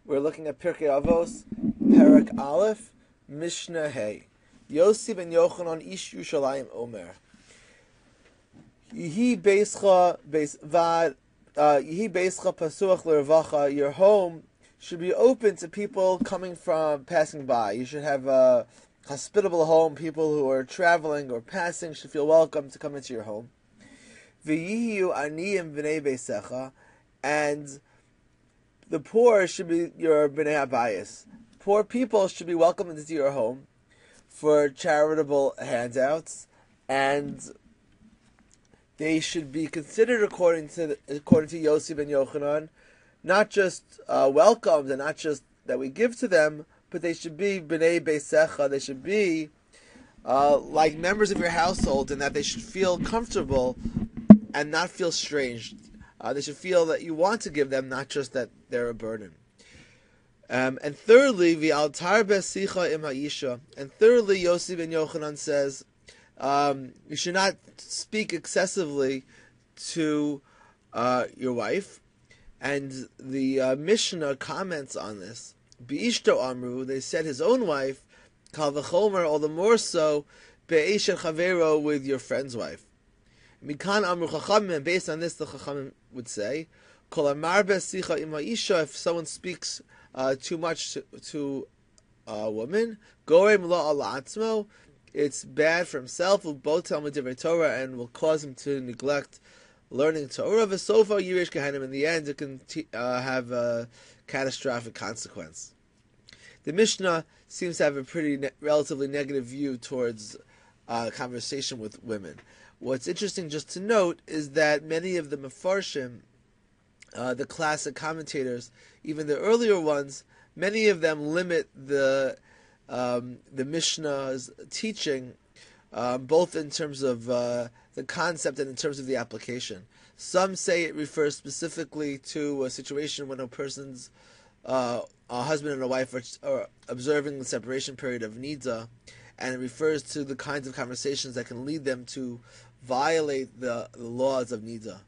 We're looking at Pirkei Avot Perek Aleph, Mishna Hey. Yossi ben Yochanan ish Yushalayim Omer. Yehi beischa pasuach l'revacha. Your home should be open to people passing by. You should have a hospitable home. People who are traveling or passing should feel welcome to come into your home. V'yihiu aniyim b'nei beisecha, and the poor should be your b'nei habayis. Poor people should be welcomed into your home for charitable handouts, and they should be considered according to Yossi ben Yochanan, not just welcomed and not just that we give to them, but they should be b'nei beisecha. They should be like members of your household, and that they should feel comfortable and not feel strange. They should feel that you want to give them, not just that they're a burden. And thirdly, v'altar besicha im ha'isha. And thirdly, Yossi ben Yochanan says, you should not speak excessively to your wife. And the Mishna comments on this. Be'ishto amru, they said his own wife, kal v'chomer, all the more so, be'eshet chavero, with your friend's wife. Mikan amru chachamim, and based on this, the chachamim would say, kol amar besicha im ha'isha, if someone speaks too much to a woman, gorem lo ala atzmo, it's bad for himself, will both tell him divrei Torah, and will cause him to neglect learning Torah. V'sofa yirish gehenim, in the end it can have a catastrophic consequence. The Mishnah seems to have a pretty relatively negative view towards conversation with women. What's interesting just to note is that many of the Mefarshim, the classic commentators, even the earlier ones, many of them limit the Mishnah's teaching, both in terms of the concept and in terms of the application. Some say it refers specifically to a situation when a person's a husband and a wife are observing the separation period of nida, and it refers to the kinds of conversations that can lead them to violate the laws of nida.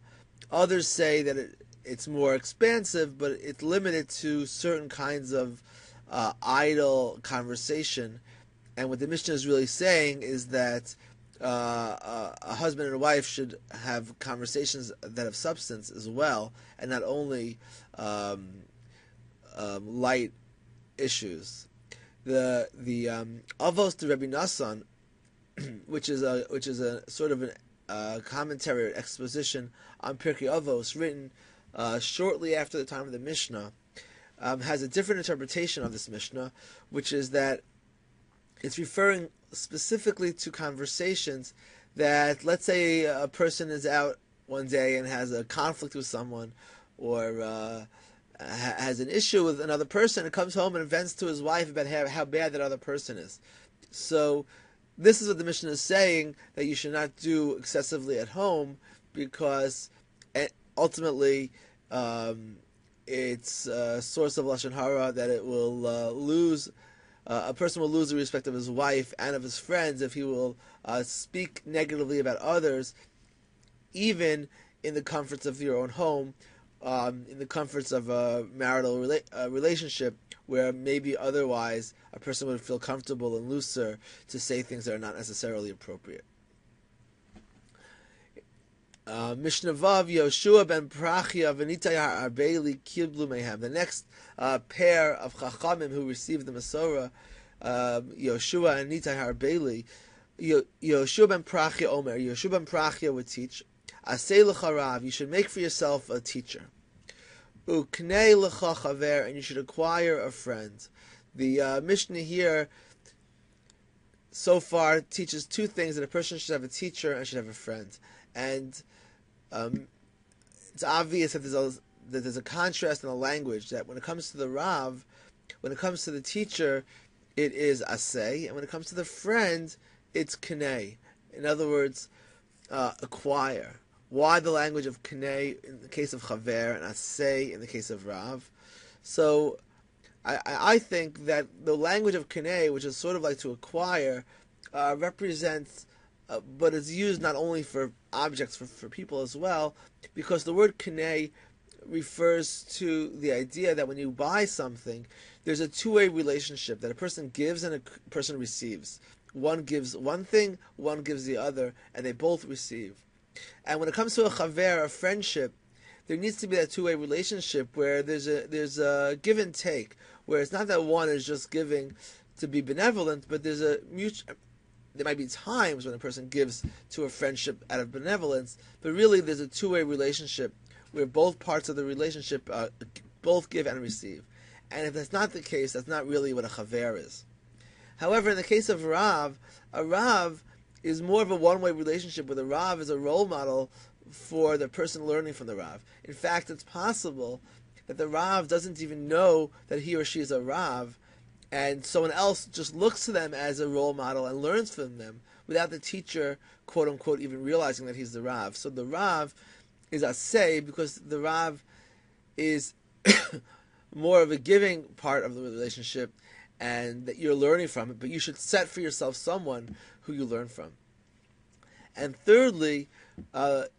Others say that it's more expansive, but it's limited to certain kinds of idle conversation. And what the Mishnah is really saying is that a husband and a wife should have conversations that have substance as well, and not only light issues. The Avos to Rabbi Nassan, which is a sort of a commentary or exposition on Pirkei Avos, written shortly after the time of the Mishnah, has a different interpretation of this Mishnah, which is that it's referring specifically to conversations that, let's say a person is out one day and has a conflict with someone, or has an issue with another person, and comes home and vents to his wife about how bad that other person is. So this is what the Mishnah is saying, that you should not do excessively at home, because ultimately it's a source of Lashon Hara, that it will lose, a person will lose the respect of his wife and of his friends if he will speak negatively about others, even in the comforts of your own home, in the comforts of a marital relationship, where maybe otherwise a person would feel comfortable and looser to say things that are not necessarily appropriate. Mishnah Vav, Yoshua ben Prachia v'Nitai ha'arbeli kiblu mehem. The next pair of Chachamim who received the Masorah, Yoshua and Nitai ha'arbeli, Yoshua ben Prachia Omer. Yoshua ben Prachia would teach, Asei l'cha rav, you should make for yourself a teacher. Uknei l'cha chaver, and you should acquire a friend. The Mishnah here so far teaches two things: that a person should have a teacher and should have a friend. And it's obvious that there's a contrast in the language, that when it comes to the Rav, when it comes to the teacher, it is asay, and when it comes to the friend, it's knei. In other words, acquire. Why the language of knei in the case of chaver and asay in the case of Rav? So I think that the language of knei, which is sort of like to acquire, represents, but it's used not only for objects, for people as well, because the word knei refers to the idea that when you buy something, there's a two-way relationship, that a person gives and a person receives. One gives one thing, one gives the other, and they both receive. And when it comes to a chaver, a friendship, there needs to be that two-way relationship where there's a give and take, where it's not that one is just giving to be benevolent, but there's a mutual. There might be times when a person gives to a friendship out of benevolence, but really there's a two-way relationship where both parts of the relationship both give and receive. And if that's not the case, that's not really what a chaver is. However, in the case of a Rav is more of a one-way relationship, where the Rav is a role model for the person learning from the Rav. In fact, it's possible that the Rav doesn't even know that he or she is a Rav, and someone else just looks to them as a role model and learns from them without the teacher, quote-unquote, even realizing that he's the Rav. So the Rav is aseh because the Rav is more of a giving part of the relationship and that you're learning from it, but you should set for yourself someone who you learn from. And thirdly,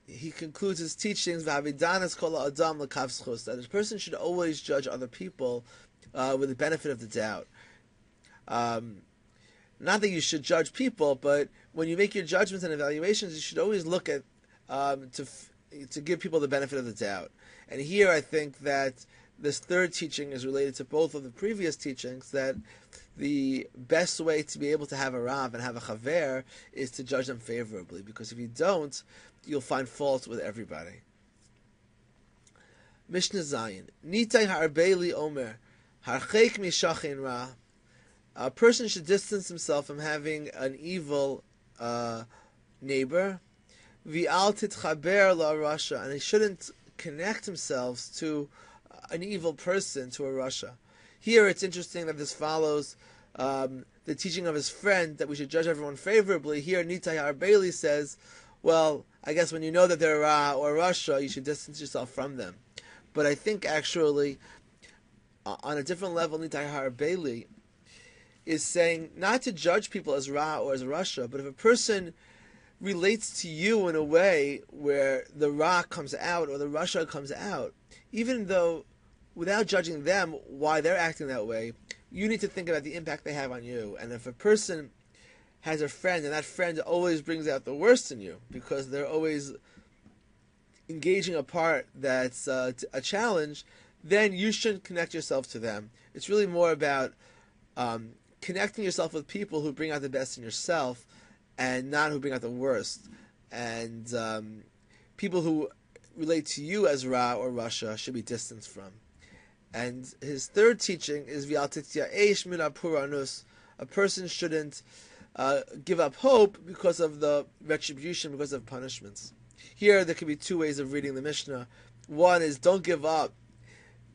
he concludes his teachings, that a person should always judge other people with the benefit of the doubt. Not that you should judge people, but when you make your judgments and evaluations, you should always look at to give people the benefit of the doubt. And here I think that this third teaching is related to both of the previous teachings, that the best way to be able to have a Rav and have a Chaver is to judge them favorably, because if you don't, you'll find fault with everybody. Mishna Zayin. Nitai ha'arbeli omer, harcheik mishachin ra. A person should distance himself from having an evil neighbor. V'al titchaber la rasha, and he shouldn't connect himself to an evil person, to a rasha. Here it's interesting that this follows the teaching of his friend that we should judge everyone favorably. Here Nitai Arbeli says, well, I guess when you know that they're Ra or Rasha, you should distance yourself from them. But I think actually, on a different level, Nitai Arbeli is saying not to judge people as Ra or as Rasha, but if a person relates to you in a way where the Ra comes out or the Rasha comes out, even though without judging them why they're acting that way, you need to think about the impact they have on you. And if a person has a friend and that friend always brings out the worst in you because they're always engaging a part that's a challenge, then you shouldn't connect yourself to them. It's really more about connecting yourself with people who bring out the best in yourself and not who bring out the worst. And people who relate to you as Ra or Rasha should be distanced from. And his third teaching is a person shouldn't give up hope because of the retribution, because of punishments. Here there could be two ways of reading the Mishnah. One is don't give up,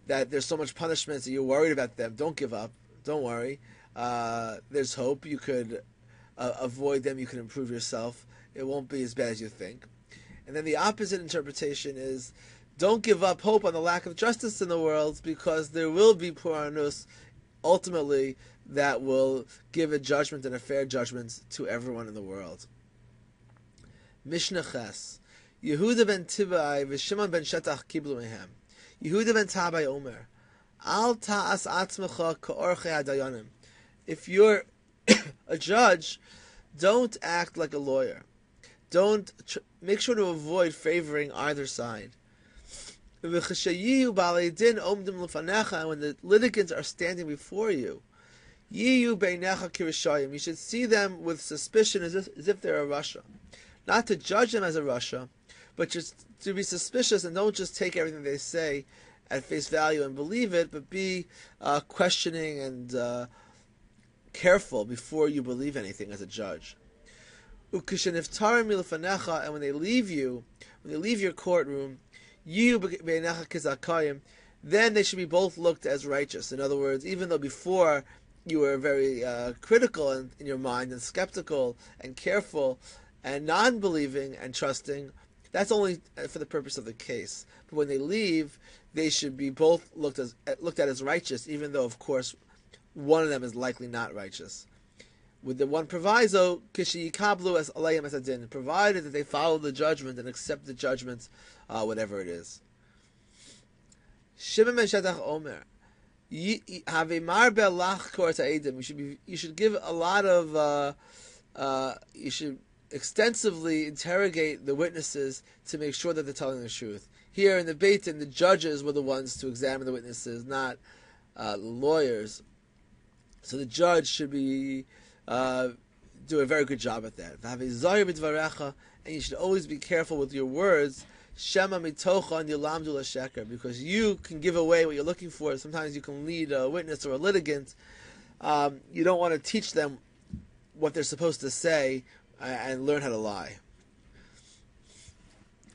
that there's so much punishment that you're worried about them. Don't give up. Don't worry. There's hope. You could avoid them. You can improve yourself. It won't be as bad as you think. And then the opposite interpretation is don't give up hope on the lack of justice in the world, because there will be puranus ultimately that will give a judgment and a fair judgment to everyone in the world. Mishna Ches. Yehuda ben Tibai v'Shimon ben Shetach kiblu mehem. Yehuda ben Tabai Omer. Al ta'as atzmecha ka'orchei hadayanim. If you're a judge, don't act like a lawyer. Make sure to avoid favoring either side. And when the litigants are standing before you, you should see them with suspicion as if they're a Rasha. Not to judge them as a Rasha, but just to be suspicious and don't just take everything they say at face value and believe it, but be questioning and careful before you believe anything as a judge. And when they leave your courtroom, then they should be both looked as righteous. In other words, even though before you were very critical in your mind and skeptical and careful and non-believing and trusting, that's only for the purpose of the case. But when they leave, they should be both looked at as righteous, even though, of course, one of them is likely not righteous. With the one proviso, kishiyikablu as alayim as adin, provided that they follow the judgment and accept the judgment, whatever it is. Shimon ben Shetach Omer. You should give a lot of. You should extensively interrogate the witnesses to make sure that they're telling the truth. Here in the Beit Din, the judges were the ones to examine the witnesses, not lawyers. So the judge should be do a very good job at that. And you should always be careful with your words. Shema mitocha nilamdu l'sheker, because you can give away what you're looking for. Sometimes you can lead a witness or a litigant. You don't want to teach them what they're supposed to say and learn how to lie.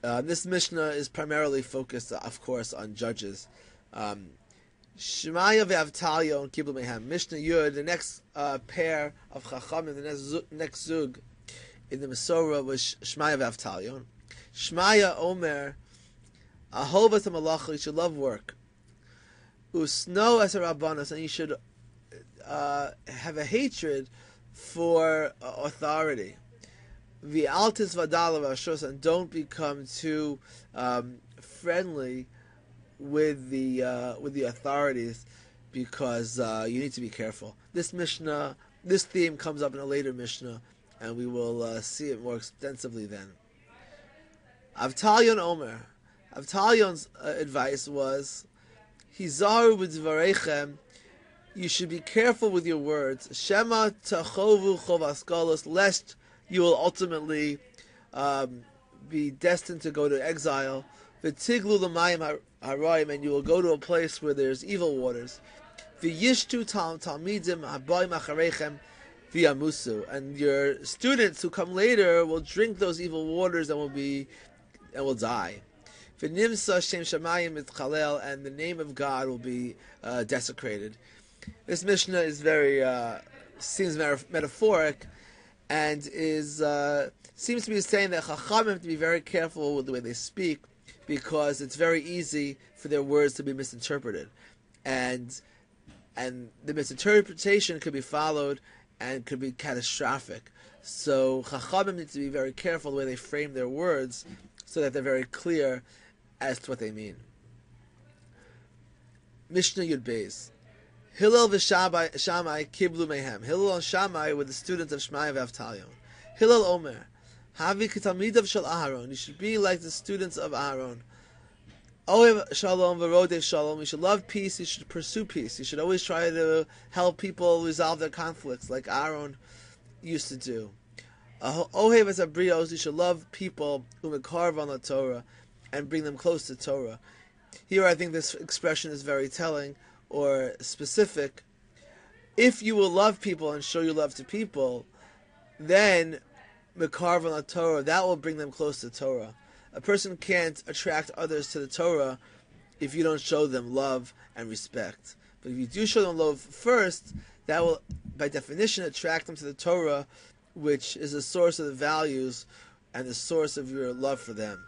This Mishnah is primarily focused, of course, on judges. Shmaya ve'avtalyon kiblu mehem. Mishnah Yud, the next pair of Chachamim, the next zug in the Masorah was Shmaya ve'avtalyon. Shmaya Omer, Ahovas HaMalacha, you should love work. Usno as a Rabbanos, and you should have a hatred for authority. V'altis vadala v'ashos, and don't become too friendly with the authorities, because you need to be careful. This Mishnah, this theme comes up in a later Mishnah, and we will see it more extensively then. Avtalyon Omer. Avtalyon's advice was, Hizaru b'dvareichem, you should be careful with your words. Shema tachovu chovaskalos, lest you will ultimately be destined to go to exile. V'tiglu l'mayim harayim, and you will go to a place where there's evil waters. V'yishtu talmidim habayim achareichem v'yamusu, and your students who come later will drink those evil waters and will die. V'nimsa shem shamayim mitchalel, and the name of God will be desecrated. This Mishnah is very seems metaphoric, and is seems to be saying that Chachamim have to be very careful with the way they speak, because it's very easy for their words to be misinterpreted, and the misinterpretation could be followed and could be catastrophic. So Chachamim need to be very careful the way they frame their words, so that they're very clear as to what they mean. Mishnah Yud Beis. Hillel v'Shamai kiblu mehem. Hillel and Shammai were the students of Shmaya v'Avtalyon. Hillel Omer, Havi k'talmidav shel Aharon. You should be like the students of Aharon. Ohev shalom v'rodeh shalom. You should love peace. You should pursue peace. You should always try to help people resolve their conflicts, like Aaron used to do. Ohev as abrios. You should love people umekarv on the Torah and bring them close to Torah. Here, I think this expression is very telling or specific. If you will love people and show your love to people, then mekarv on the Torah, that will bring them close to Torah. A person can't attract others to the Torah if you don't show them love and respect. But if you do show them love first, that will, by definition, attract them to the Torah, which is the source of the values and the source of your love for them.